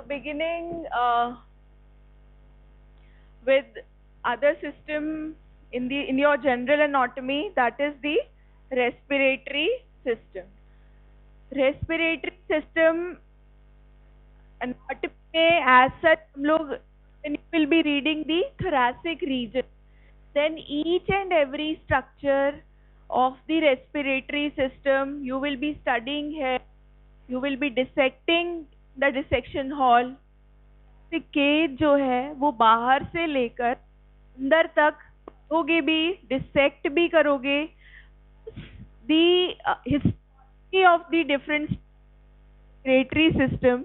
So beginning with other system in your general anatomy, that is the respiratory system. Respiratory system anatomy में as such हम लोग, when you will be reading the thoracic region, then each and every structure of the respiratory system you will be studying here. You will be dissecting the dissection hall. the cage जो है वो बाहर से लेकर अंदर तक पढ़ोगे भी, डिसेक्ट भी करोगे. the history of the different respiratory system,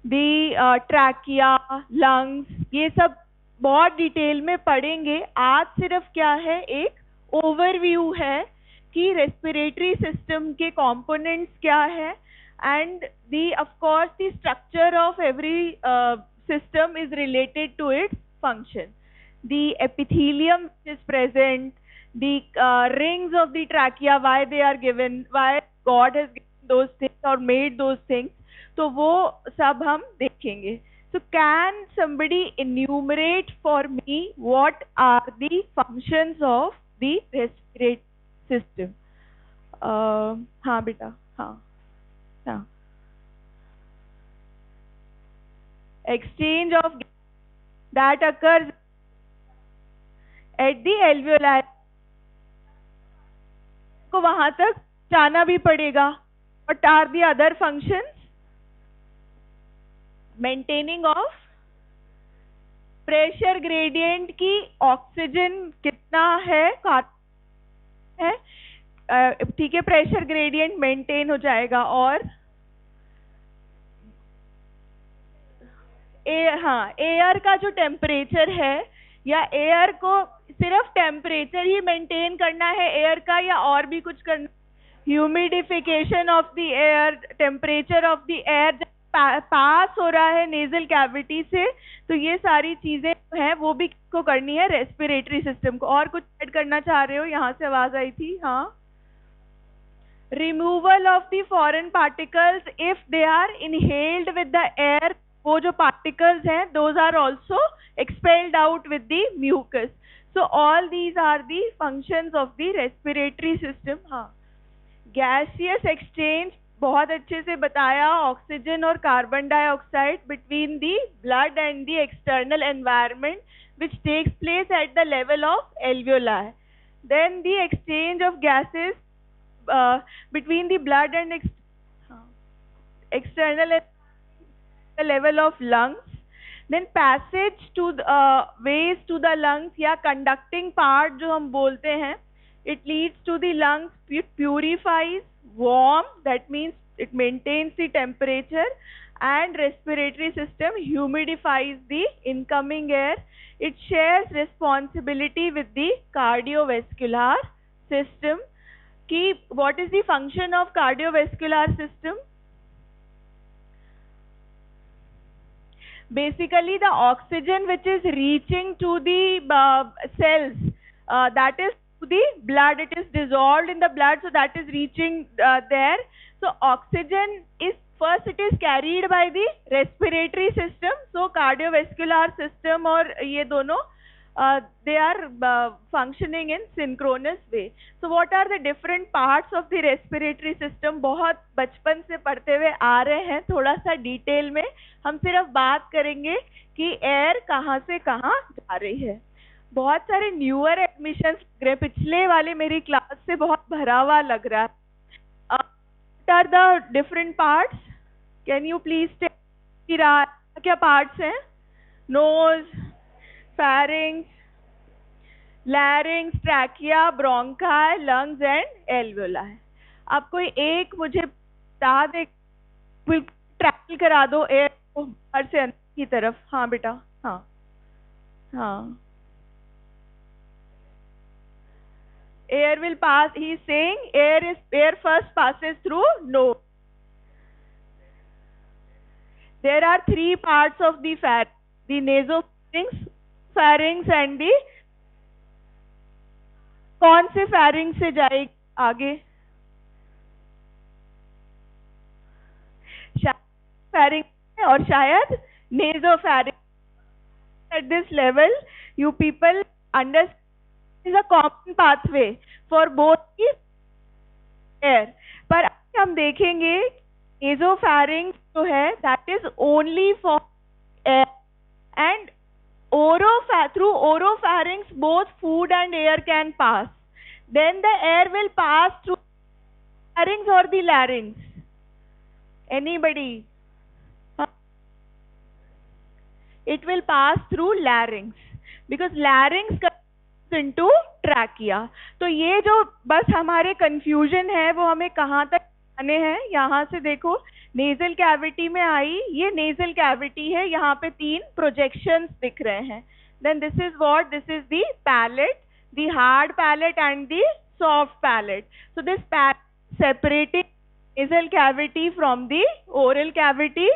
the trachea, lungs, ये सब बहुत डिटेल में पढ़ेंगे. आज सिर्फ क्या है, एक ओवरव्यू है कि रेस्पिरेटरी सिस्टम के कंपोनेंट्स क्या है, and of course the structure of every system is related to its function. The epithelium is present, the rings of the trachea, why they are given, why God has given those things or made those things, तो वो सब हम देखेंगे. So can somebody enumerate for me what are the functions of the respiratory system? हाँ बेटा, हाँ. Exchange of that occurs at the alveoli. को वहां तक जाना भी पड़ेगा. What are the other functions? Maintaining of pressure gradient की ऑक्सीजन कितना है, ठीक है, प्रेशर ग्रेडियंट मेंटेन हो जाएगा. और हाँ, एयर का जो टेम्परेचर है, या एयर को सिर्फ टेम्परेचर ही मेंटेन करना है एयर का, या और भी कुछ करना. Humidification of the air, temperature of the air pass हो रहा है नेजल कैविटी से, तो ये सारी चीजें हैं वो भी को करनी है रेस्पिरेटरी सिस्टम को. और कुछ ऐड करना चाह रहे हो? यहाँ से आवाज आई थी. हाँ. Removal of the foreign particles if they are inhaled with the air. वो जो पार्टिकल्स हैं, those are also expelled out with the mucus. So all these are the functions of the respiratory system. हाँ. Gaseous exchange बहुत अच्छे से बताया. Oxygen और carbon dioxide between the blood and the external environment which takes place at the level of alveoli. Then the exchange of gases between the blood and external at the level of lungs. Then passage to ways to the lungs, या conducting part जो हम बोलते हैं, it leads to the lungs, it purifies, warm, that means it maintains the temperature, and respiratory system humidifies the incoming air. It shares responsibility with the cardiovascular system. What is the function of cardiovascular system? Basically, the oxygen which is reaching to the cells, that is to the blood, it is dissolved in the blood, so that is reaching there. So oxygen is first, it is carried by the respiratory system. So cardiovascular system और ये दोनों they are functioning in synchronous way. So what are the different parts of the respiratory system? बहुत बचपन से पढ़ते हुए आ रहे हैं. थोड़ा सा डिटेल में हम सिर्फ बात करेंगे कि एयर कहाँ से कहाँ जा रही है. बहुत सारे न्यूअर एडमिशन पिछले वाले मेरी क्लास से बहुत भरा हुआ लग रहा है. What are the different parts? Can you please tell क्या parts हैं? Nose, pharynx, larynx, trachea, bronchi, lungs and alveoli. आप कोई एक मुझे बता दे, ट्रैवल करा दो एयर को बाहर से अंदर की तरफ. हाँ बेटा. हाँ हाँ. Air will pass, he is saying air first passes through nose. There are three parts of the pharynx, the nasopharynx, pharynx and the कौन से pharynx से जाएगी आगे? शायद pharynx और शायद Nasopharynx. At this level, you people understand is a common pathway for both the air. पर आज हम देखेंगे nasopharynx जो है that is only for air, and through oropharynx both food and air can pass. Then the air will pass through pharynx or the larynx. Anybody? It will pass through larynx because larynx comes into trachea. तो ये जो बस हमारे confusion है वो हमें कहाँ तक आने हैं. यहाँ से देखो nasal cavity में आई, ये nasal cavity है, यहाँ पे 3 projections दिख रहे हैं. Then this is what? This is the palate, the hard palate and the soft palate. So this palate separating nasal cavity from the oral cavity,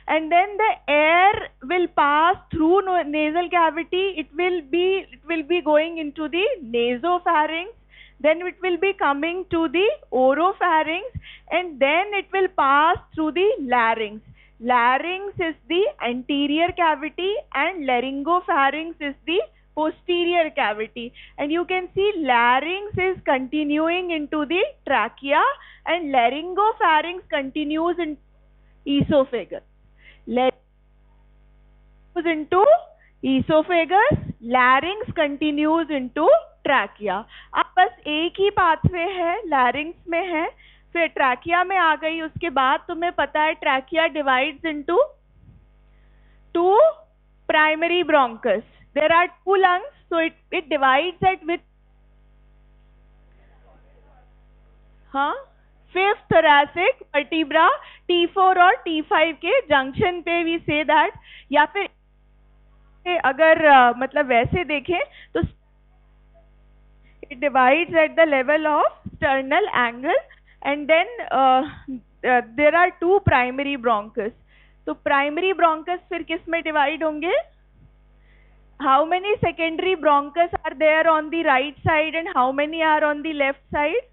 and then the air will pass through nasal cavity. It will be going into the nasopharynx, then it will be coming to the oropharynx, and then it will pass through the larynx. Larynx is the anterior cavity and laryngopharynx is the posterior cavity, and you can see larynx is continuing into the trachea and laryngopharynx continues in esophagus. Into esophagus, larynx continues into trachea. अब बस एक ही pathway है, larynx में है, फिर trachea में आ गई. उसके बाद तुम्हें पता है trachea divides into 2 primary bronchus. There are 2 lungs, so it divides at which? Fifth thoracic vertebra, T4 और T5 के junction पे we say that. या फिर अगर मतलब वैसे देखें तो it divides at the level of sternal angle, and then there are 2 primary bronchus. तो primary bronchus फिर किस में divide होंगे? How many secondary bronchus are there on the right side and how many are on the left side?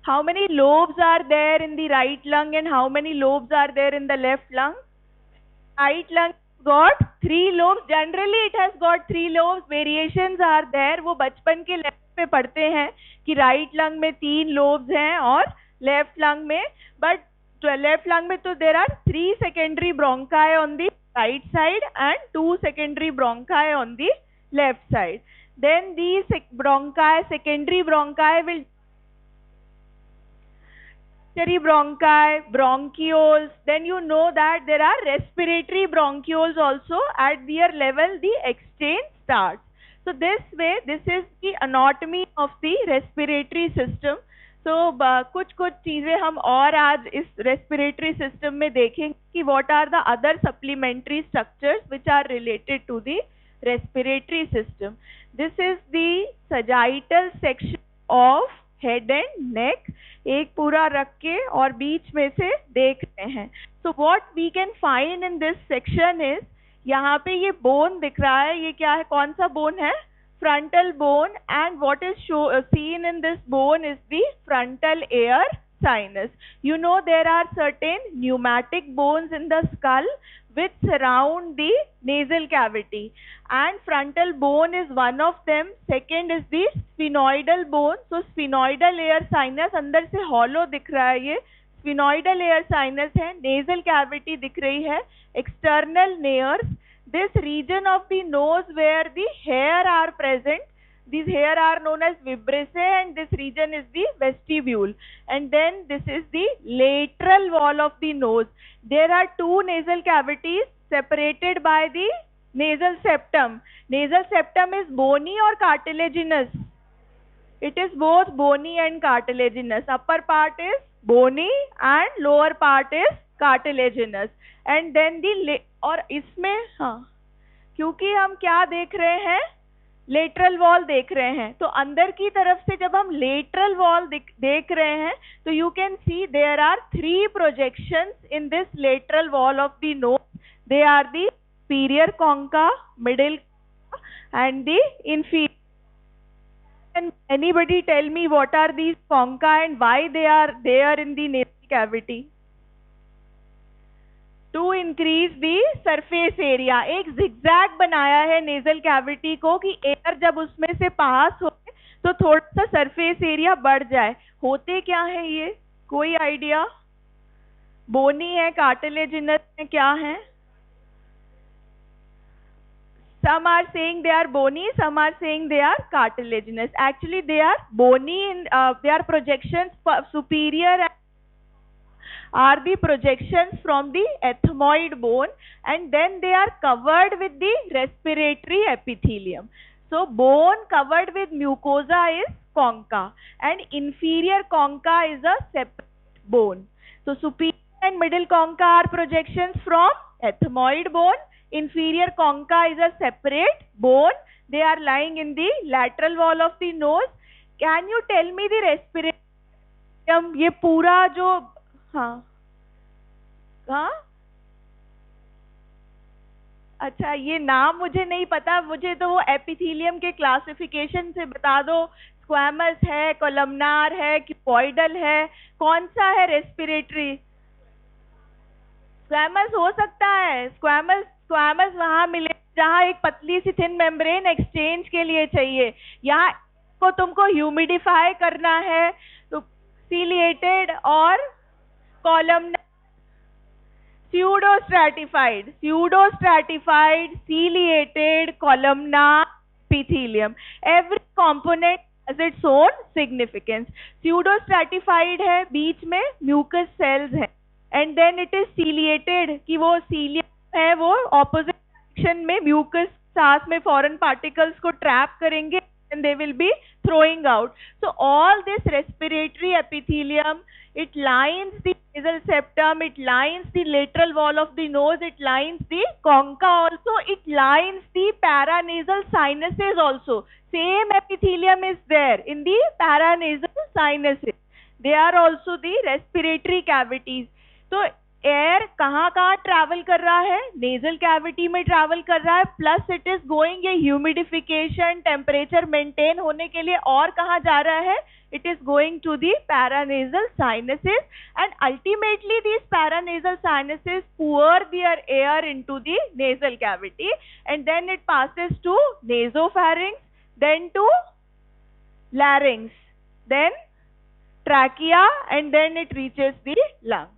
How many lobes are there in the right lung and how many lobes are there in the left lung? Right lung got 3 lobes. Generally it has got 3 lobes. Variations are there. वो बचपन के level पे पढ़ते हैं कि right lung में 3 lobes हैं और left lung में, but left lung में तो there are 3 secondary bronchi on the right side and 2 secondary bronchi on the left side. Then these secondary bronchi will bronchi, bronchioles. Then you know that there are respiratory bronchioles also. At their level the exchange starts. So this way, this is the anatomy of the respiratory system. So कुछ चीजें हम और आज इस respiratory system में देखेंगे कि what are the other supplementary structures which are related to the respiratory system. This is the sagittal section of head and neck. एक पूरा रख के और बीच में से देख रहे हैं. So what we can find in this section is, यहाँ पे ये bone दिख रहा है, ये क्या है, कौन सा bone है? Frontal bone, and what is seen in this bone is the frontal air sinus. You know there are certain pneumatic bones in the skull which surround the nasal cavity, and frontal bone is one of them. Second is the sphenoidal bone. So sphenoidal air sinus, अंदर से hollow दिख रहा है, ये sphenoidal air sinus है. Nasal cavity दिख रही है. External nares, this region of the nose where the hair are present, these hair are known as vibrissae, and this region is the vestibule. And then this is the lateral wall of the nose. There are 2 nasal cavities separated by the nasal septum. Nasal septum is bony or cartilaginous? It is both bony and cartilaginous. Upper part is bony and lower part is cartilaginous. And then the और इसमें क्योंकि हम क्या देख रहे हैं, lateral wall देख रहे हैं, तो अंदर की तरफ से जब हम लेटरल वॉल देख रहे हैं तो you can see there are 3 projections in this lateral wall of the nose. They are the superior concha, middle and the inferior. Can anybody tell me what are these concha and why they are there in the nasal cavity? To increase the surface area. एक zigzag बनाया है nasal cavity को कि air जब उसमें से पास हो तो थोड़ा सा सरफेस एरिया बढ़ जाए। होते क्या है ये, कोई आइडिया? बोनी है, कार्टिलेजिनस है, क्या है? Some are saying they are bony, some are saying they are cartilaginous. Actually, they are bony in their projections superior are the projections from the ethmoid bone, and then they are covered with the respiratory epithelium. So bone covered with mucosa is concha, and inferior concha is a separate bone. So superior and middle concha are projections from ethmoid bone. Inferior concha is a separate bone. They are lying in the lateral wall of the nose. Can you tell me the respiratory? ये पूरा जो, हाँ हाँ, अच्छा ये नाम मुझे नहीं पता, मुझे तो वो एपिथेलियम के क्लासिफिकेशन से बता दो। स्क्वैमस है, कोलमनार है, क्यूबॉइडल है, कौन सा है रेस्पिरेटरी? स्क्वैमस हो सकता है। स्क्वैमस वहां मिले जहां एक पतली सी थिन मेम्ब्रेन एक्सचेंज के लिए चाहिए। यहाँ को तुमको ह्यूमिडिफाई करना है तो सीलिएटेड और columnar, pseudostratified, ciliated, columnar epithelium. Every component has its own significance. Pseudostratified है, बीच में mucus cells है, and then it is ciliated कि वो cilium है, वो opposite direction में mucus सांस में foreign particles को trap करेंगे and they will be throwing out. So all this respiratory epithelium, it lines the nasal septum, it lines the lateral wall of the nose, it lines the concha also, it lines the paranasal sinuses also. Same epithelium is there in the paranasal sinuses. They are also the respiratory cavities. So air कहाँ कहाँ travel कर रहा है? Nasal cavity में travel कर रहा है, plus it is going, ये ह्यूमिडिफिकेशन, टेम्परेचर मेंटेन होने के लिए और कहाँ जा रहा है? It is going to the paranasal sinuses, and ultimately these paranasal sinuses pour their air into the nasal cavity, and then it passes to nasopharynx, then to larynx, then trachea, and then it reaches the lungs.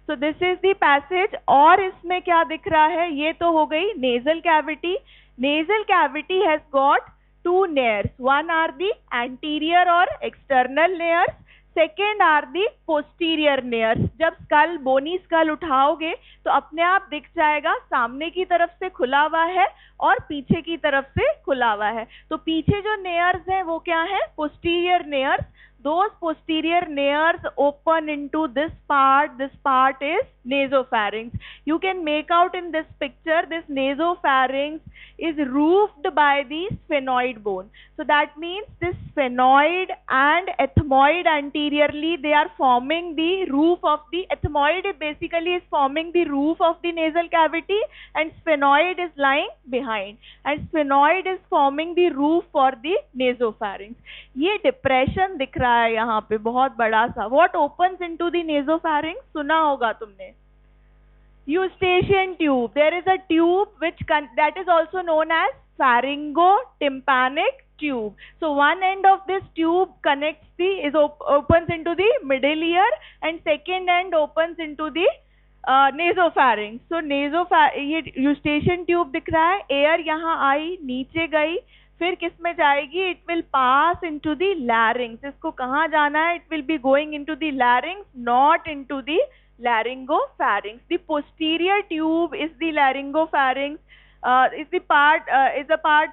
So this is the passage. और इसमें क्या दिख रहा है? ये तो हो गई nasal cavity. Nasal cavity has got two nares. One are the anterior or external nares. Second are the posterior nares. जब skull, bony skull उठाओगे तो अपने आप दिख जाएगा सामने की तरफ से खुला हुआ है और पीछे की तरफ से खुला हुआ है। तो पीछे जो nares हैं वो क्या है? Posterior nares. Those posterior nares open into this part. This part is nasopharynx. You can make out in this picture, this nasopharynx is roofed by the sphenoid bone. So that means this sphenoid and ethmoid anteriorly, they are forming the roof of the, ethmoid basically is forming the roof of the nasal cavity, and sphenoid is lying behind, and sphenoid is forming the roof for the nasopharynx. ये depression दिख रहा है यहाँ पे बहुत बड़ा सा. What opens into the nasopharynx? सुना होगा तुमने. Eustachian tube. There is a tube which that is also known as pharyngotympanic tube. So one end of this tube connects opens into the middle ear, and second end opens into the nasopharynx. So ये eustachian tube दिख रहा है. Air यहाँ आई, नीचे गई, फिर किस में जाएगी? It will pass into the larynx. इसको कहाँ जाना है? It will be going into the larynx, not into the laryngopharynx. The posterior tube is the laryngopharynx. Is a part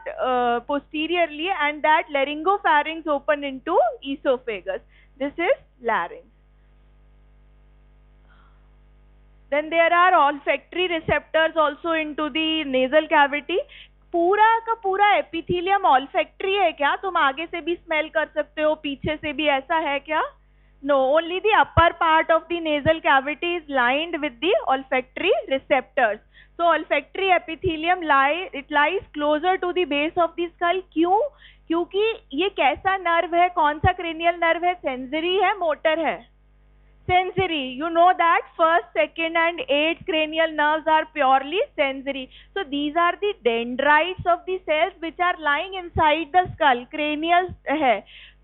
posteriorly, and that laryngopharynx open into esophagus. This is larynx. Then there are olfactory receptors also into the nasal cavity. पूरा का पूरा epithelium olfactory है क्या? तुम आगे से भी smell कर सकते हो, पीछे से भी, ऐसा है क्या? No, only the upper part of the nasal cavity is lined with the olfactory receptors. So olfactory epithelium lies closer to the base of the skull. क्यों? क्योंकि ये कैसा नर्व है, कौन सा क्रेनियल नर्व है? सेंसरी है, मोटर है? sensory. You know that first, second and eighth cranial nerves are purely sensory. So these are the dendrites of the cells which are lying inside the skull. Cranial है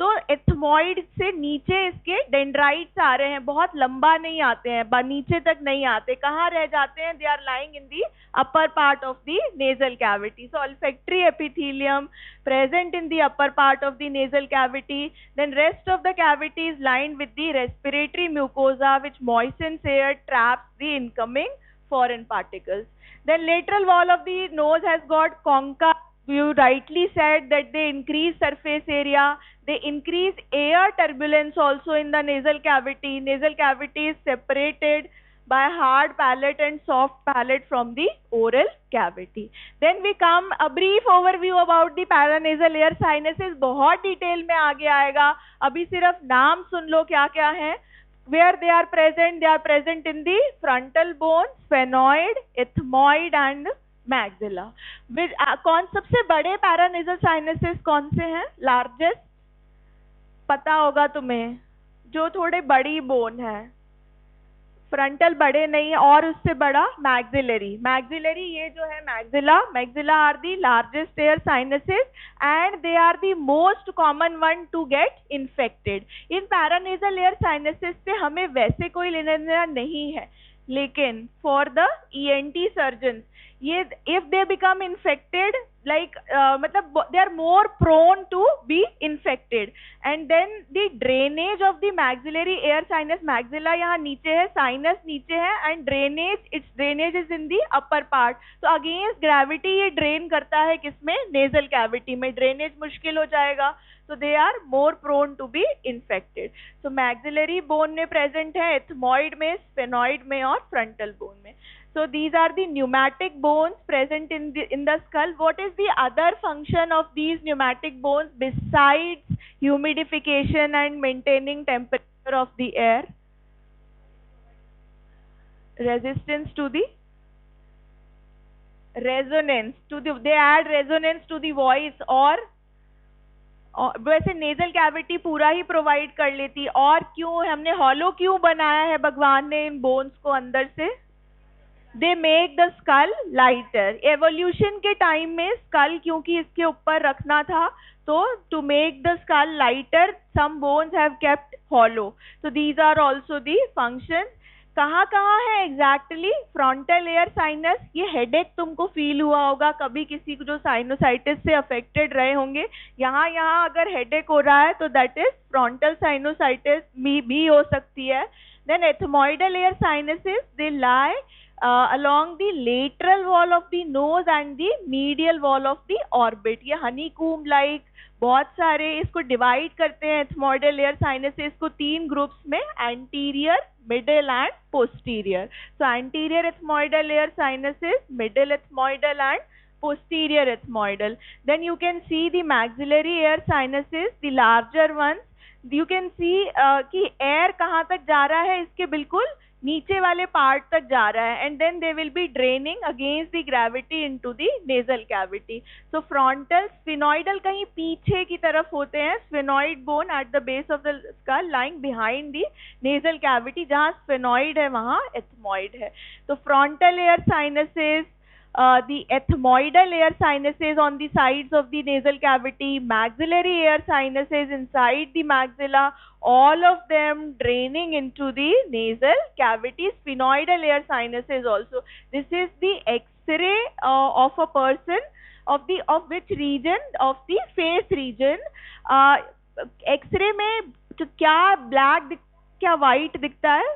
तो ethmoid से नीचे इसके dendrites आ रहे हैं, बहुत लंबा नहीं आते हैं, नीचे तक नहीं आते. कहाँ रह जाते हैं? They are lying in the upper part of the nasal cavity. So olfactory epithelium present in the upper part of the nasal cavity. Then rest of the cavity is lined with the respiratory mucosa which moistens air, traps the incoming foreign particles. Then lateral wall of the nose has got concha. You rightly said that they increase surface area. They increase air turbulence also in the nasal cavity. Nasal cavity is separated by hard palate and soft palate from the oral cavity. Then we come a brief overview about the paranasal air sinuses. बहुत detail में आगे आएगा, अभी सिर्फ नाम सुन लो क्या क्या है. Where they are present? They are present in the frontal bone, sphenoid, ethmoid and maxilla. कौन सबसे बड़े paranasal sinuses कौन से हैं? Largest पता होगा तुम्हें, जो थोड़े बड़ी बोन है. फ्रंटल बड़े नहीं, और उससे बड़ा मैक्सिलरी. मैक्सिलरी ये जो है maxilla, maxilla are the largest air sinuses and they are the most common one to get infected. In paranasal air sinuses से हमें वैसे कोई लेना देना नहीं है, लेकिन फॉर द ENT सर्जन ये if they become infected like मतलब they are more prone to be infected. And then the drainage of the maxillary air sinus, maxilla यहाँ नीचे है, sinus नीचे है, and drainage, its drainage is in the upper part. तो against gravity ये drain करता है किसमें? nasal cavity में. drainage मुश्किल हो जाएगा, so they are more prone to be infected. so maxillary bone में present है, ethmoid में, sphenoid में और frontal bone में. So these are the pneumatic bones present in the skull. What is the other function of these pneumatic bones besides humidification and maintaining temperature of the air? Resistance to the resonance to the, they add resonance to the voice. और वैसे nasal cavity पूरा ही provide कर लेती, और क्यों हमने hollow क्यों बनाया है भगवान ने इन बोन्स को अंदर से? They make the skull lighter. Evolution के टाइम में स्कल क्योंकि इसके ऊपर रखना था, तो to make the skull lighter some bones have kept hollow. तो these are also the function. कहाँ कहाँ है एग्जैक्टली फ्रंटल एयर साइनस? ये हेडेक तुमको फील हुआ होगा कभी, किसी को जो साइनोसाइटिस से अफेक्टेड रहे होंगे, यहाँ यहाँ अगर हेडेक हो रहा है तो दैट इज फ्रंटल साइनोसाइटिस भी हो सकती है. Then ethmoidal air sinuses, they lie along the lateral wall of the nose and the medial wall of the orbit. ये honeycomb like बहुत सारे, इसको डिवाइड करते हैं एथमोइडल एयर साइनसेस को 3 ग्रुप्स में, anterior, middle and posterior. So anterior ethmoidal air sinuses, middle ethmoidal and posterior ethmoidal. Then you can see the maxillary air sinuses, the larger ones. You can see कि air कहाँ तक जा रहा है, इसके बिल्कुल नीचे वाले पार्ट तक जा रहा है, and then they will be draining against the gravity into the nasal cavity. So frontal, sphenoidal कहीं पीछे की तरफ होते हैं. Sphenoid bone at the base of the skull lying behind the nasal cavity. जहाँ स्फिनोइड है वहाँ एथमोइड है. तो frontal air sinuses, the ethmoidal air sinuses on the sides of the nasal cavity, maxillary air sinuses inside the maxilla, all of them draining into the nasal cavity. Sphenoidal air sinuses also. This is the X-ray of a person of which region? Of the face region. X-ray में क्या black क्या white दिखता है?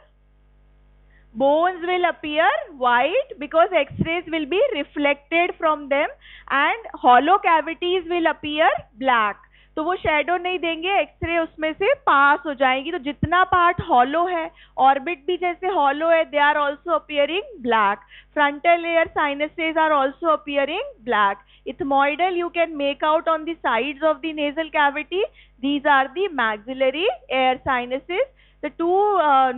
Bones will appear white because X-rays will be reflected from them, and hollow cavities will appear black. तो वो shadow नहीं देंगे, x ray उसमें से पास हो जाएंगी. तो जितना पार्ट हॉलो है, ऑर्बिट भी जैसे हॉलो है, they are also appearing black. Frontal air sinuses are also appearing black. Ethmoidal you can make out on the sides of the nasal cavity. These are the maxillary air sinuses. The two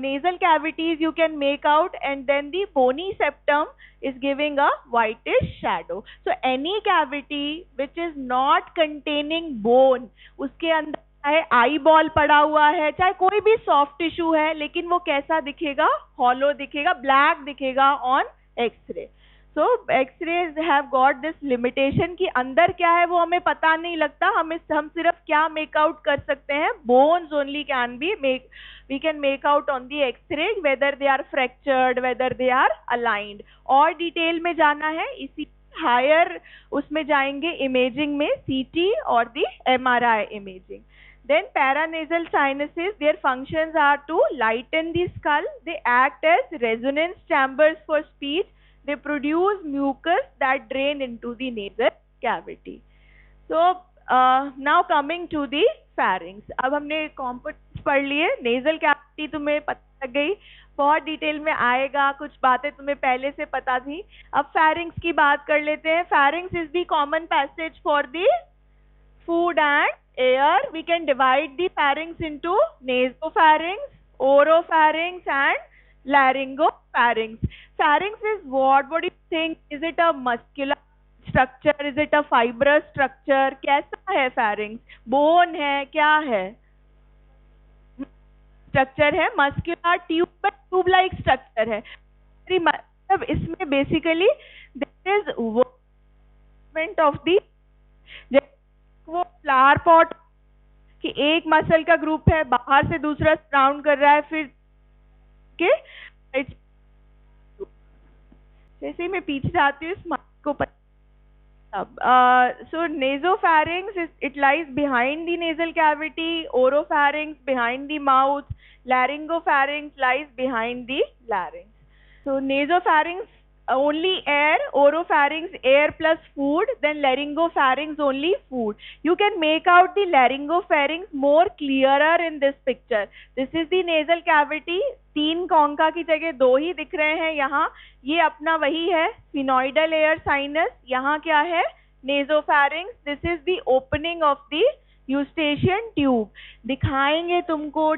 nasal cavities you can make out, and then the bony septum is giving a whitish shadow. So any cavity which is not containing bone, उसके अंदर चाहे eye ball पड़ा हुआ है, चाहे कोई भी soft tissue है, लेकिन वो कैसा दिखेगा? हॉलो दिखेगा, ब्लैक दिखेगा on x-ray. So x-rays have got this limitation कि अंदर क्या है वो हमें पता नहीं लगता. हम सिर्फ क्या मेक आउट कर सकते हैं? Bones only can be make, we can make out on the x-ray whether they are fractured, whether they are aligned. और डिटेल में जाना है, इसी हायर उसमें जाएंगे इमेजिंग में, CT और the MRI imaging. Then paranasal sinuses, their functions are to lighten the skull. They act as resonance chambers for speech. They produce mucus that drain into the nasal cavity. So now coming to the pharynx. अब हमने components पढ़ लिए. nasal cavity तुम्हें पता लग गई, बहुत detail में आएगा, कुछ बातें तुम्हें पहले से पता थी. अब pharynx की बात कर लेते हैं. pharynx is the common passage for the food and air. We can divide the pharynx into nasopharynx, oropharynx and laryngopharynx. Pharynx is what? What do you think? Is it a muscular structure? Is it a fibrous structure? कैसा है pharynx? Bone है, क्या है? Structure है muscular tube like structure है. मतलब इसमें basically there is movement of the, वो फ्लावर पॉट कि एक मसल का ग्रुप है, बाहर से दूसरा सराउंड कर रहा है, फिर के जैसे मैं पीछे जाती हूँ इस को so nasopharynx it lies behind the nasal cavity, oropharynx behind the mouth, laryngopharynx lies behind the larynx. So nasopharynx only air, oropharynx air plus food, then laryngopharynx only food. You can make out the laryngopharynx more clearer in this picture. This is the nasal cavity. 3 concha की जगह 2 ही दिख रहे हैं यहाँ. ये अपना वही है sphenoidal air sinus. यहाँ क्या है? nasopharynx. This is the opening of the eustachian tube. दिखाएंगे तुमको,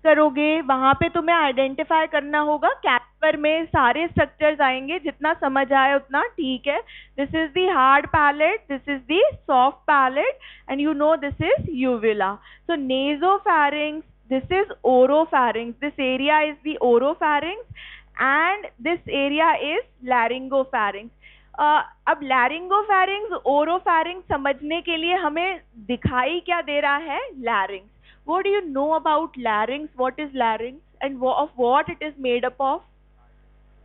करोगे वहां पे तुम्हें आइडेंटिफाई करना होगा. कैपर में सारे स्ट्रक्चर्स आएंगे, जितना समझ आए उतना ठीक है. This is the hard palate, this is the soft palate, and you know this is uvula. So nasopharynx, this is oropharynx. This area is the oropharynx and this area is laryngopharynx. अब laryngopharynx, ओरोफैरिंग्स समझने के लिए हमें दिखाई क्या दे रहा है? लैरिंग्स. What do you know about larynx? What is larynx and of what it is made up of?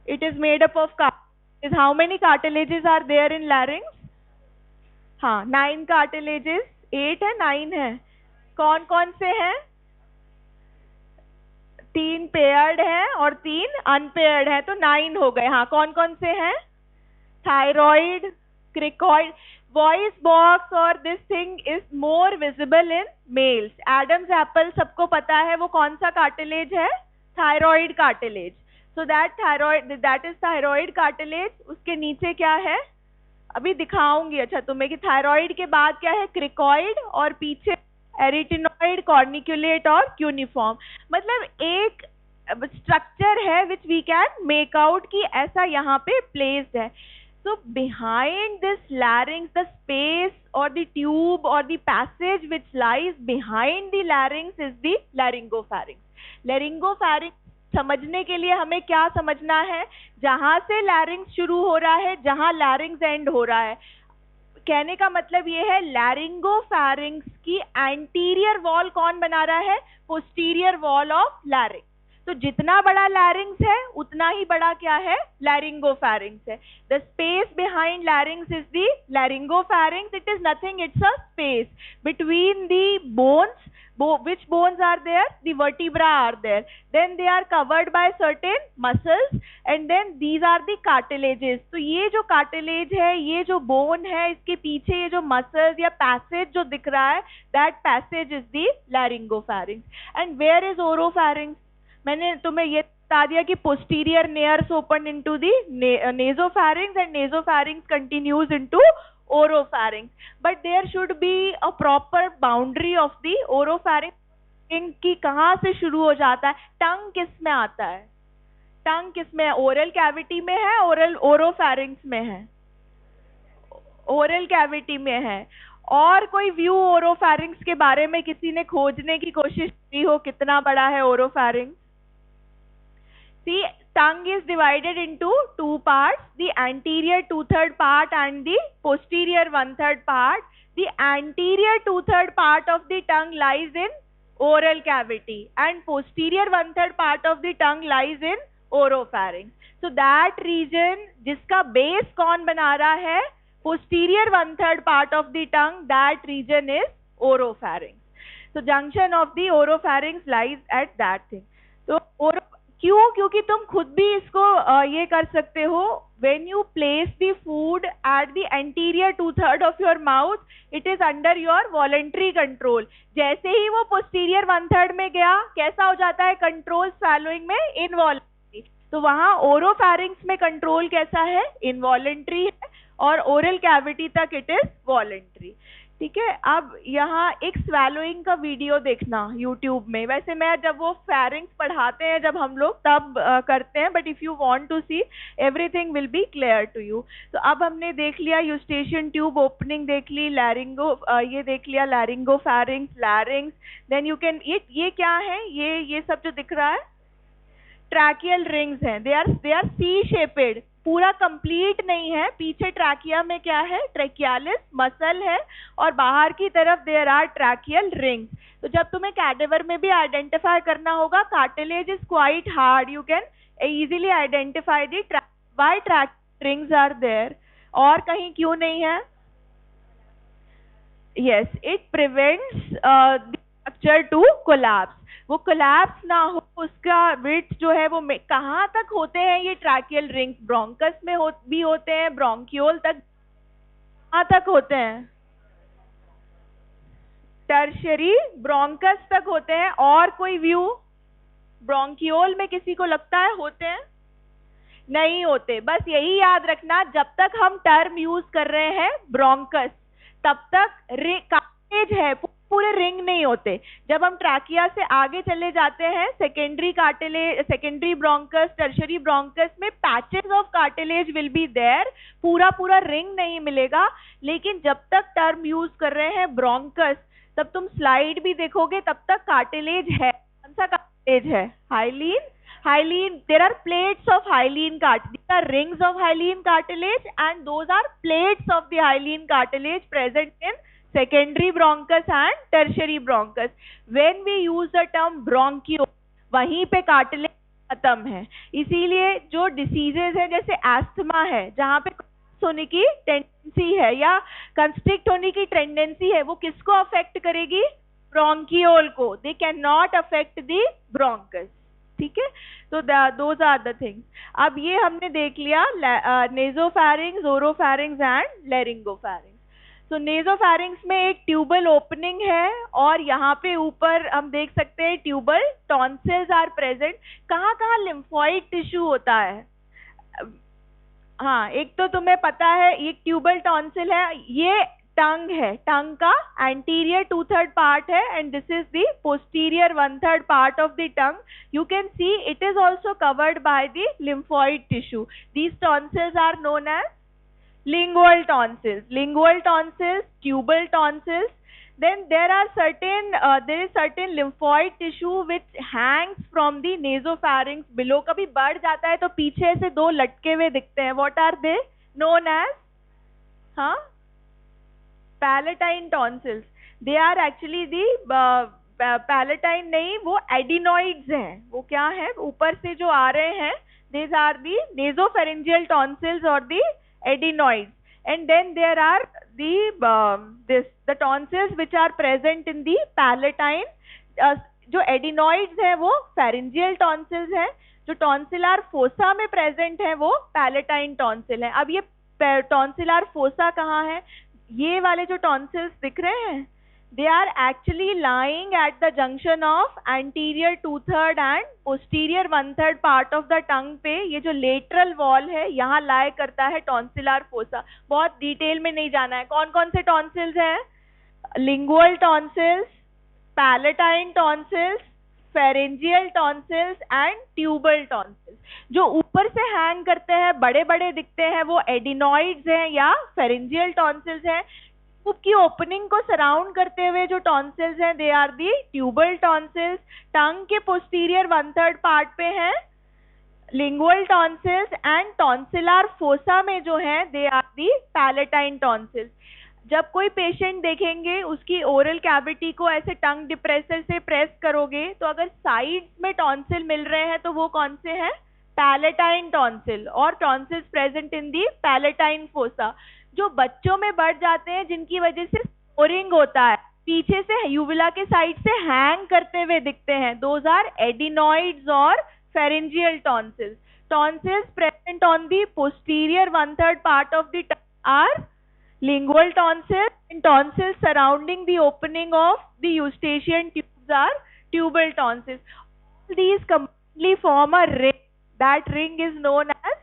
It is made up of cartilages. How many cartilages are there in larynx? हाँ, 9 cartilages. 8 है, 9 है. कौन कौन से हैं? 3 paired हैं और 3 unpaired हैं, तो 9 हो गए. हाँ, कौन कौन से हैं? Thyroid, cricoid. Voice box और this thing is more visible in males. Adam's apple सबको पता है वो कौन सा cartilage है? Thyroid cartilage. So that is thyroid cartilage. उसके नीचे क्या है? अभी दिखाऊंगी अच्छा तुम्हें कि thyroid के बाद क्या है? Cricoid और पीछे arytenoid, corniculate और cuneiform. मतलब एक structure है which we can make out कि ऐसा यहाँ पे placed है. So behind this larynx, the space or the tube or the passage which lies behind the larynx is the laryngopharynx. Laryngopharynx समझने के लिए हमें क्या समझना है? जहां से larynx शुरू हो रहा है, जहां larynx end हो रहा है. कहने का मतलब ये है laryngopharynx की anterior wall कौन बना रहा है? posterior wall of larynx. तो जितना बड़ा larynx है उतना ही बड़ा क्या है? laryngopharynx है. The space behind larynx is the laryngopharynx. It is nothing, it's a space between the bones. Which bones are there? The vertebra are there. Then they are covered by certain muscles and then these are the cartilages. तो ये जो cartilage है, ये जो bone है, इसके पीछे ये जो muscles या passage जो दिख रहा है, that passage is the laryngopharynx. And where is oropharynx? मैंने तुम्हें ये बता दिया कि posterior nares open into the nasopharynx and nasopharynx continues into oropharynx. But there should be a proper boundary of the oropharynx. इनकी कहाँ से शुरू हो जाता है? टंग किस में आता है? टंग किस में है? ओरल कैविटी में है, ओरोफैरिंक्स में है? ओरल कैविटी में है. और कोई व्यू ओरोफैरिंग्स के बारे में किसी ने खोजने की कोशिश की हो, कितना बड़ा है ओरोफैरिंग्स? See, tongue is divided into two parts, the anterior 2/3 part and the posterior 1/3 part. The anterior 2/3 part of the tongue lies in oral cavity and posterior 1/3 part of the tongue lies in oropharynx. So that region जिसका base कौन बना रहा है, posterior 1/3 part of the tongue, that region is oropharynx. So junction of the oropharynx lies at that thing. तो क्यों? क्योंकि तुम खुद भी इसको ये कर सकते हो. When you place the food at the anterior 2/3 of your mouth, it is under your voluntary control. जैसे ही वो posterior 1/3 में गया, कैसा हो जाता है कंट्रोल swallowing में? इनवॉलंटरी. तो वहां ओरोफैरिंग्स में कंट्रोल कैसा है? इनवॉलंटरी है, और ओरल कैविटी तक इट इज वॉलंटरी. ठीक है. अब यहाँ एक स्वैलोइंग का वीडियो देखना यूट्यूब में. वैसे मैं जब वो फैरिंग्स पढ़ाते हैं जब हम लोग तब करते हैं, but if you want to see everything will be clear to you. तो अब हमने देख लिया यूस्टेशियन ट्यूब ओपनिंग, देख ली लैरिंगो, ये देख लिया laryngo pharynx, larynx. Then you can ये क्या है? ये सब जो दिख रहा है ट्रैकियल रिंग्स हैं. दे आर सी शेपेड, पूरा कंप्लीट नहीं है. पीछे ट्रैकिया में क्या है? ट्रैकियालिस मसल है, और बाहर की तरफ देयर आर ट्रैकियल रिंग्स. तो जब तुम्हें कैडेवर में भी आइडेंटिफाई करना होगा, cartilage is quite hard, you can easily identify the why track rings are there. और कहीं क्यों नहीं है? Yes, it prevents the structure to collapse. वो कोलैप्स ना हो, उसका विड्थ जो है वो कहाँ तक होते हैं ये ट्रैकियल रिंग्स? ब्रोंकस में भी होते हैं, ब्रोंकियोल तक. कहाँ तक होते हैं? टर्शियरी ब्रोंकस तक होते हैं. और कोई व्यू? ब्रोंकियोल में किसी को लगता है होते हैं? नहीं होते. बस यही याद रखना, जब तक हम टर्म यूज कर रहे हैं ब्रोंकस, तब तक कार्टिलेज है, पूरे रिंग नहीं होते. जब हम ट्रैकिया से आगे चले जाते हैं, secondary cartilage, secondary bronchus, tertiary bronchus में patches of cartilage will be there, पूरा रिंग नहीं मिलेगा. लेकिन जब तक टर्म यूज कर रहे हैं ब्रोंकस, तब तुम स्लाइड भी देखोगे तब तक कार्टिलेज है. कौन सा कार्टिलेज है? Hyaline. There are plates of hyaline cartilage. These are rings of hyaline cartilage, and those are plates of the hyaline cartilage present in secondary bronchus and tertiary bronchus. When we use the term bronchiole, वहीं पे cartilage खत्म है. इसीलिए जो diseases है, जैसे asthma है, जहाँ पे होने की टेंडेंसी है या कंस्ट्रिक्ट होने की टेंडेंसी है, वो किसको अफेक्ट करेगी? ब्रोंकियोल को. They can not affect the bronchus. ठीक है. तो दोज आर द थिंग्स. अब ये हमने देख लिया नेजोफैरिंग्स, ओरोफैरिंग्स एंड लैरिंगोफैरिंग्स. तो नेजोफैरिंग्स में एक ट्यूबल ओपनिंग है, और यहाँ पे ऊपर हम देख सकते हैं ट्यूबल टॉन्सिल्स आर प्रेजेंट. कहाँ कहाँ लिम्फोइड टिश्यू होता है? हाँ, एक तो तुम्हें पता है ये ट्यूबल टॉन्सिल है, ये टंग है, टंग का एंटीरियर 2/3 पार्ट है, and this is the posterior 1/3 part of the tongue. You can see it is also covered by the lymphoid tissue. These tonsils are known as lingual tonsils, tubal tonsils. Then there is certain lymphoid tissue which hangs from the nasopharynx below. कभी बढ़ जाता है तो पीछे से दो लटके हुए दिखते हैं. What are they known as? हाँ, palatine tonsils. They are actually the palatine नहीं, वो adenoids हैं. वो क्या है? ऊपर से जो आ रहे हैं, these are the nasopharyngeal tonsils or the adenoids. And then there are the tonsils which are present in the palatine. जो adenoids हैं वो pharyngeal tonsils हैं. जो tonsillar fossa में present है वो palatine tonsil है. अब ये tonsillar fossa कहाँ है? ये वाले जो tonsils दिख रहे हैं, they are actually lying at the junction of anterior 2/3 and posterior 1/3 part of the tongue पे. ये जो lateral wall है, यहाँ lie करता है tonsillar fossa. बहुत डिटेल में नहीं जाना है. कौन कौन से tonsils हैं? lingual tonsils, palatine tonsils, pharyngeal tonsils and tubal tonsils. जो ऊपर से हैंग करते हैं, बड़े बड़े दिखते हैं, वो adenoids हैं या pharyngeal tonsils हैं. ट्यूब की ओपनिंग को सराउंड करते हुए जो टॉन्सिल्स हैं, they are the tubal tonsils. Tongue के पोस्टीरियर 1/3 पार्ट पे हैं lingual tonsils, and tonsillar fossa में जो है they are the palatine tonsils. जब कोई पेशेंट देखेंगे उसकी ओरल कैविटी को ऐसे टंग डिप्रेसर से प्रेस करोगे तो अगर साइड्स में टॉन्सिल मिल रहे हैं तो वो कौन से हैं? पैलेटाइन टॉन्सिल, और tonsils present in the palatine fossa. जो बच्चों में बढ़ जाते हैं जिनकी वजह से स्कोरिंग होता है, पीछे से यूविला के साइड से हैंग करते हुए दिखते हैं, दोज आर एडिनॉइड्स और pharyngeal tonsils. Tonsils present on the posterior 1/3 part of the tongue are lingual tonsils, and tonsils surrounding the opening of the eustachian tubes are tubal tonsils. All these completely form a ring. That ring is known as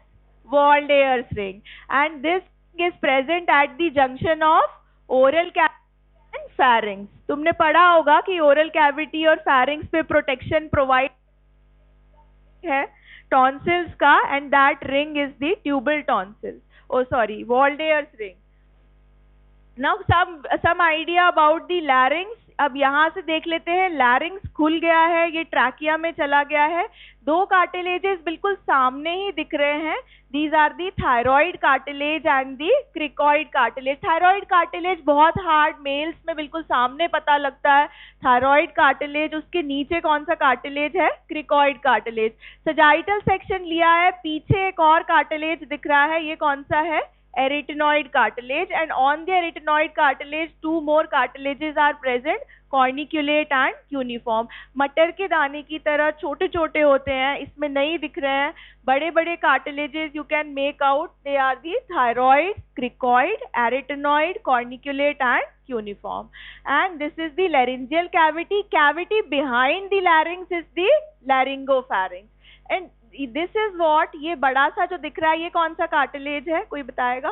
Waldeyer's ring, and this is present at the junction of oral cavity and pharynx. तुमने पढ़ा होगा कि oral cavity और pharynx पे protection provide है tonsils का, and that ring is the tubal tonsil, oh sorry Waldeyer's ring. Now some idea about the larynx. अब यहाँ से देख लेते हैं, लैरिंग्स खुल गया है, ये ट्रैकिया में चला गया है। दो कार्टिलेजेस बिल्कुल सामने ही दिख रहे हैं, these are the thyroid cartilage and the cricoid cartilage. Thyroid cartilage बहुत हार्ड, मेल्स में बिल्कुल सामने पता लगता है थायराइड कार्टिलेज। उसके नीचे कौन सा कार्टिलेज है? Cricoid cartilage. सजाइटल सेक्शन लिया है, पीछे एक और कार्टिलेज दिख रहा है, ये कौन सा है? arytenoid cartilage, and on the arytenoid cartilage 2 more cartilages are present, corniculate and cuneiform. मटर के दाने की तरह छोटे छोटे होते हैं, इसमें नहीं दिख रहे हैं। बड़े बड़े cartilages you can make out, they are the thyroid, cricoid, arytenoid, corniculate and cuneiform. And this is the laryngeal cavity. Cavity behind the larynx is the laryngopharynx. And this is what, ये बड़ा सा जो दिख रहा है ये कौन सा कार्टिलेज है, कोई बताएगा?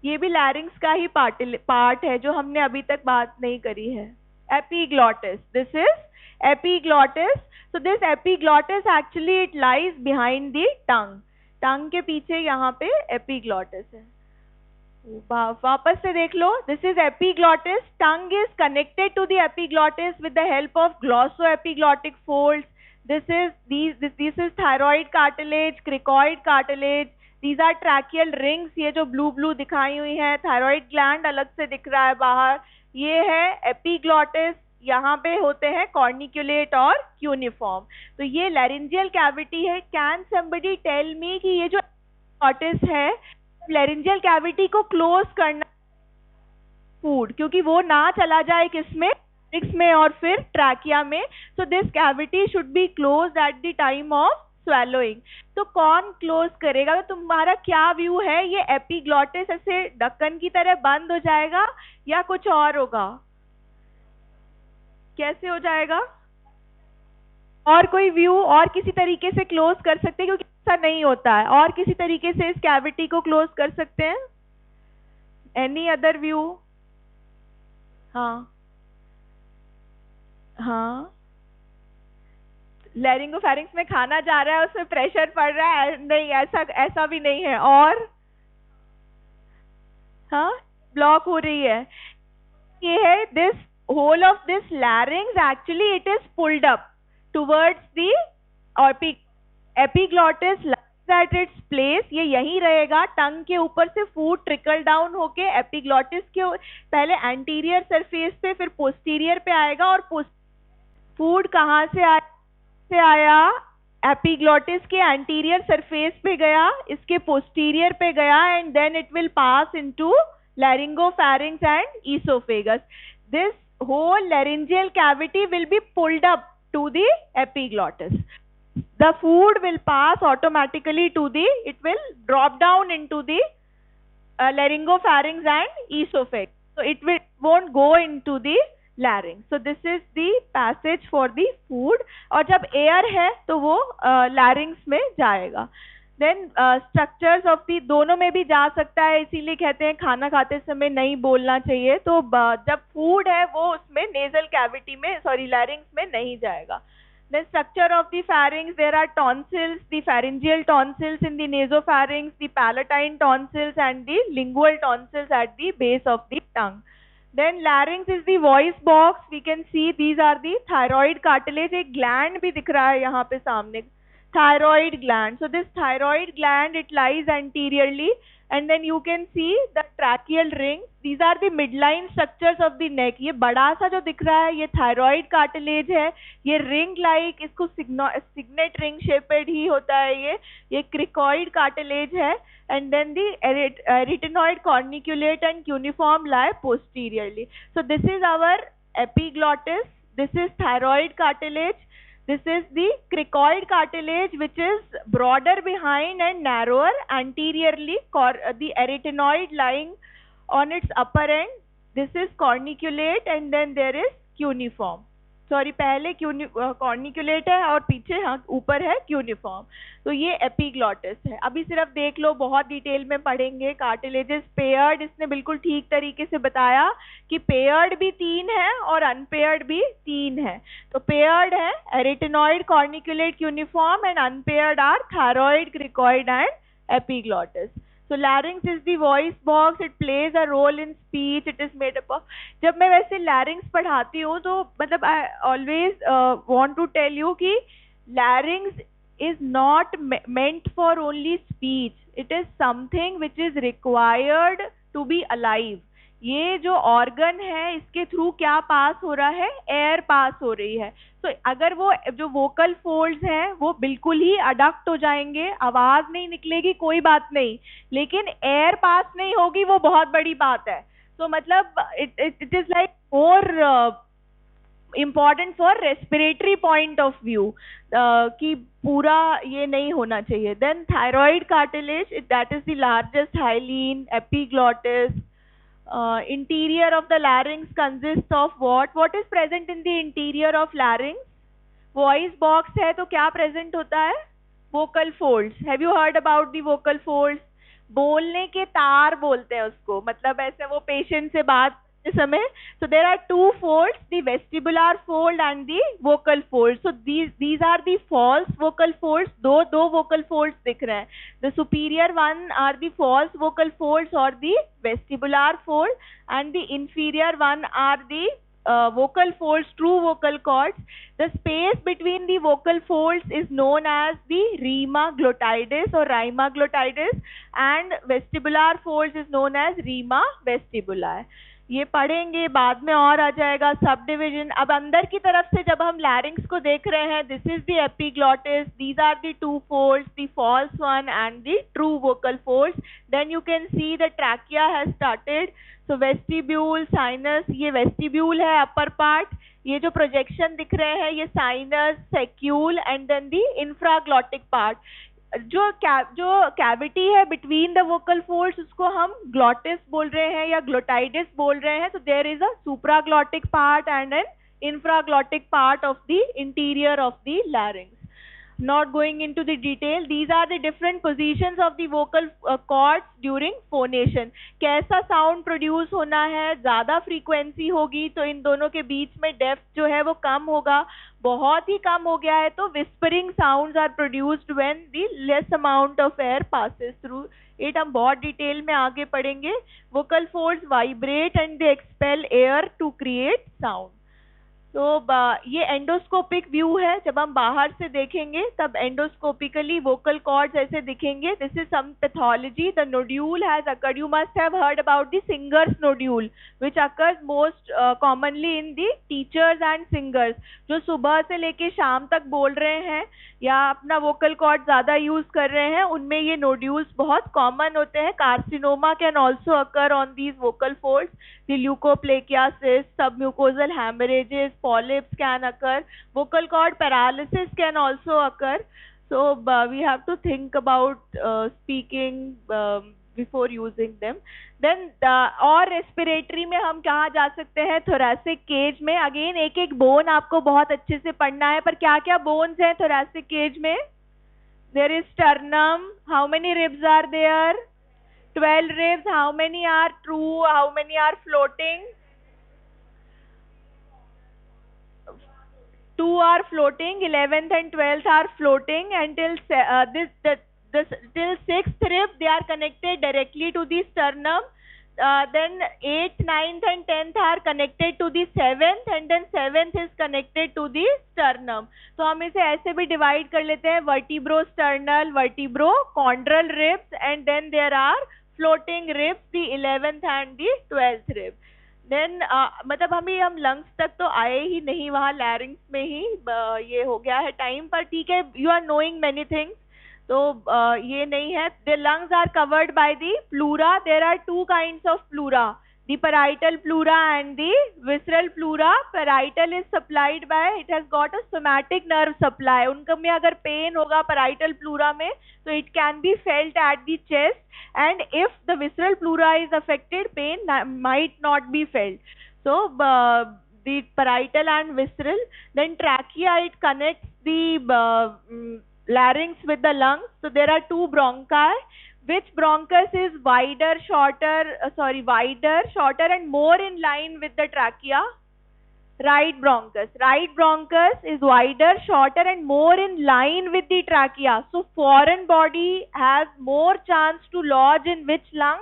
ये भी लैरिंग्स का ही पार्ट है जो हमने अभी तक बात नहीं करी है। Epiglottis, this is epiglottis. So this epiglottis actually it lies behind the tongue, tongue के पीछे यहाँ पे एपिग्लॉटिस है। वापस से देख लो, this is epiglottis. Tongue is connected to the epiglottis with the help of glossoepiglottic folds. This is thyroid cartilage, cricoid cartilage. These are tracheal rings. ये जो blue दिखाई हुई है, thyroid gland अलग से दिख रहा है बाहर, ये है epiglottis. यहाँ पे होते हैं corniculate और cuneiform. तो ये laryngeal cavity है. Can somebody tell me कि ये जो epiglottis है, laryngeal cavity को close करना food, क्योंकि वो ना चला जाए किसमें, में और फिर ट्रैकिया में. So this cavity should be closed at the time of swallowing. तो कौन क्लोज करेगा? तो तुम्हारा क्या व्यू है, ये एपिग्लॉटिस ऐसे ढक्कन की तरह बंद हो जाएगा या कुछ और होगा? कैसे हो जाएगा? और कोई व्यू और किसी तरीके से क्लोज कर सकते हैं, क्योंकि ऐसा नहीं होता है, और किसी तरीके से इस कैविटी को क्लोज कर सकते हैं? Any other view? हाँ हाँ, लैरिंगोफैरिंक्स में खाना जा रहा है, उसमें प्रेशर पड़ रहा है, नहीं ऐसा भी नहीं है। और हाँ, ब्लॉक हो रही है, ये है this hole of this larynx actually it is pulled up towards the epiglottis at its place. ये यहीं रहेगा, टंग के ऊपर से फूड ट्रिकल डाउन होके एपिग्लॉटिस के पहले एंटीरियर सरफेस पे फिर पोस्टीरियर पे आएगा, और फूड कहाँ से आया? एपिग्लॉटिस के एंटीरियर सरफेस पे गया, इसके पोस्टीरियर पे गया, and then it will pass into laryngopharynx and esophagus. This whole laryngeal cavity will be pulled up to the epiglottis. The food will pass automatically to it will drop down into the laryngopharynx and esophagus. So it won't go into the larynx. So this is the passage for the food. और जब air है तो वो larynx में जाएगा. Then structures of the दोनों में भी जा सकता है, इसीलिए कहते हैं खाना खाते समय नहीं बोलना चाहिए. तो जब food है वो उसमें nasal cavity में larynx में नहीं जाएगा. Then structure of the pharynx, there are tonsils, the pharyngeal tonsils in the nasopharynx, the palatine tonsils and the lingual tonsils at the base of the tongue. Then larynx is the voice box. We can see these are the thyroid cartilage. एक gland भी दिख रहा है यहाँ पे सामने, thyroid gland. So this thyroid gland, it lies anteriorly, and then you can see the tracheal ring. These are the midline structures of the neck. ये बड़ा सा जो दिख रहा है ये thyroid cartilage है. ये ring like, इसको signet ring shaped ही होता है. ये cricoid cartilage है. And then the arytenoid, corniculate and cuneiform lie posteriorly. So this is our epiglottis. This is thyroid cartilage. This is the cricoid cartilage, which is broader behind and narrower anteriorly. The arytenoid lying on its upper end. This is corniculate, and then there is cuneiform. Sorry, पहले corniculate है और पीछे ऊपर है cuneiform. तो ये epiglottis है. अभी सिर्फ देख लो, बहुत डिटेल में पढ़ेंगे. कार्टिलेजेस पेयर्ड, इसने बिल्कुल ठीक तरीके से बताया कि पेयर्ड भी 3 है और अनपेयर्ड भी 3 है. तो पेयर्ड है arytenoid, corniculate, cuneiform, and unpaired are thyroid, cricoid and epiglottis. So larynx is the voice box. It plays a role in speech. It is made up of. जब मैं वैसे larynx पढ़ाती हूँ तो मतलब I always want to tell you कि larynx is not meant for only speech. It is something which is required to be alive. ये जो ऑर्गन है इसके थ्रू क्या पास हो रहा है? एयर पास हो रही है. तो अगर वो जो वोकल फोल्ड्स हैं वो बिल्कुल ही अडक्ट हो जाएंगे, आवाज नहीं निकलेगी, कोई बात नहीं, लेकिन एयर पास नहीं होगी, वो बहुत बड़ी बात है. तो मतलब it is like more important for respiratory point of view कि पूरा ये नहीं होना चाहिए. Then thyroid cartilage, that is the largest hyaline. Epiglottis. Interior of the larynx consists of what? What is present in the interior of larynx? Voice box है तो क्या present होता है? Vocal folds. Have you heard about the vocal folds? बोलने के तार बोलते हैं उसको, मतलब ऐसे वो पेशेंट से बात समय. So there are 2 folds, the vestibular fold and the vocal fold. So these are the false vocal folds. दो vocal folds दिख रहे हैं. The superior one are the false vocal folds or the vestibular fold, and the inferior one are the vocal folds, true vocal cords. The space between the vocal folds is known as the rima glottidis or rima glottidis, and vestibular folds is known as rima vestibuli. ये पढ़ेंगे बाद में और आ जाएगा sub division. अब अंदर की तरफ से जब हम लैरिंग्स को देख रहे हैं, this is the epiglottis, these are the 2 folds, the false one and the true vocal folds. Then you can see the trachea has started. So vestibule, sinus, ये वेस्टिब्यूल है अपर पार्ट. ये जो प्रोजेक्शन दिख रहे हैं ये sinus, saccule, and then the infraglottic part. जो cavity है बिटवीन द वोकल फोल्ड्स उसको हम ग्लॉटिस बोल रहे हैं या ग्लोटाइडिस बोल रहे हैं. तो there is a supraglottic part and an infraglottic part of the interior of the larynx. Not going into the detail, these are the different positions of the vocal cords during phonation. कैसा sound produce होना है, ज्यादा frequency होगी तो इन दोनों के बीच में depth जो है वो कम होगा. बहुत ही कम हो गया है तो whispering sounds are produced when the less amount of air passes through it. हम बहुत डिटेल में आगे पढ़ेंगे. Vocal folds vibrate and they expel air to create sound. तो ये एंडोस्कोपिक व्यू है. जब हम बाहर से देखेंगे तब एंडोस्कोपिकली वोकल कॉर्ड्स ऐसे दिखेंगे. This is some pathology. The nodule has occurred. You must have heard about the singers nodule which occurs most commonly in the teachers and singers. जो सुबह से लेके शाम तक बोल रहे हैं या अपना वोकल कॉर्ड ज्यादा यूज कर रहे हैं, उनमें ये नोड्यूल्स बहुत कॉमन होते हैं. Carcinoma can also occur on these vocal folds. The leukoplakia cyst, submucosal हैमरेजेस, polyps can occur. Vocal cord paralysis can also occur. So we have to think about speaking before using them. Then और respiratory में हम कहाँ जा सकते हैं? thoracic cage में. Again एक एक bone आपको बहुत अच्छे से पढ़ना है. पर क्या क्या bones हैं thoracic cage में? There is sternum. How many ribs are there? 12 ribs. How many are true? How many are floating? 2 are floating, 11th and 12th are floating, and till 6th rib they are connected directly to the sternum. Then 8th, 9th and 10th are connected to the 7th, and then 7th is connected to the sternum. तो हम इसे ऐसे भी divide कर लेते हैं, vertebro-sternal, vertebro-chondral ribs, and then there are floating ribs, the 11th and the 12th rib. देन मतलब हम लंग्स तक तो आए ही नहीं, वहाँ लैरिंग्स में ही ये हो गया है टाइम, पर ठीक है, you are knowing many things, तो ये नहीं है. The lungs are covered by the pleura. There are two kinds of pleura, the parietal pleura and the visceral pleura. Parietal is supplied by, it has got a somatic nerve supply. उनका में अगर pen होगा parietal pleura में, तो it can be felt at the chest, and if the visceral pleura is affected, pain might not be felt. So the parietal and visceral. Then trachea, it connects the larynx with the lungs. So there are two bronchi. Which bronchus is wider, shorter, and more in line with the trachea? Right bronchus. Right bronchus is wider, shorter, and more in line with the trachea. So foreign body has more chance to lodge in which lung?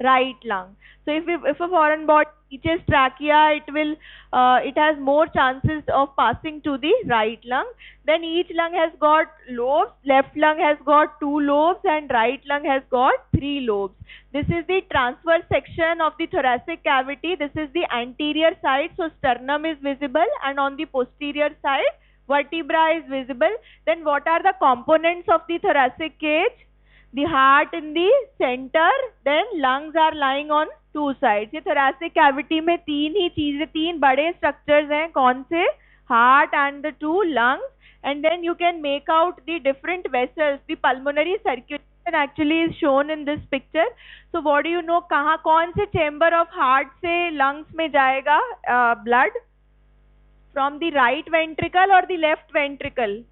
Right lung. So if a foreign body reaches trachea, it has more chances of passing to the right lung. Then each lung has got lobes. Left lung has got 2 lobes and right lung has got 3 lobes. This is the transverse section of the thoracic cavity. This is the anterior side, so sternum is visible, and on the posterior side, vertebra is visible. Then what are the components of the thoracic cage? The heart in the center, then lungs are lying on 2 sides. ये thoracic cavity में तीन बड़े structures हैं. कौन से? Heart and the 2 lungs. And then you can make out the different vessels. The pulmonary circulation actually is shown in this picture. So what do you know? कहाँ कौन से chamber of heart से lungs में जाएगा blood? From the right ventricle or the left ventricle?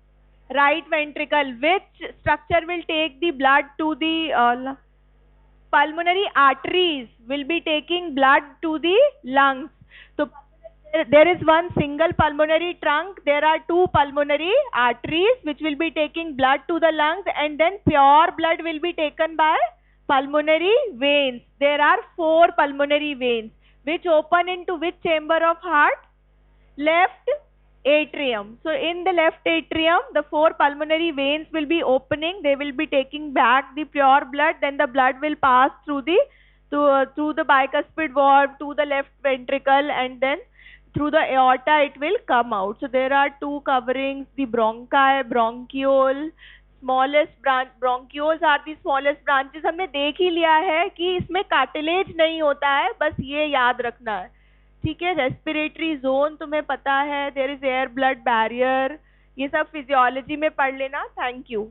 Right ventricle. Which structure will take the blood to the pulmonary arteries will be taking blood to the lungs. So there is one single pulmonary trunk, there are 2 pulmonary arteries which will be taking blood to the lungs, and then pure blood will be taken by pulmonary veins. There are 4 pulmonary veins which open into which chamber of heart? Left atrium. So in the left atrium, the 4 pulmonary veins will be opening. They will be taking back the pure blood. Then the blood will pass through the bicuspid valve to the left ventricle, and then through the aorta it will come out. So there are 2 coverings, the bronchi, bronchiole, smallest branch. Bronchioles are the smallest branches. हमने देख ही लिया है कि इसमें cartilage नहीं होता है, बस ये याद रखना है. ठीक है. रेस्पिरेटरी जोन तुम्हें पता है, there is air blood barrier, ये सब फिजियोलॉजी में पढ़ लेना. Thank you.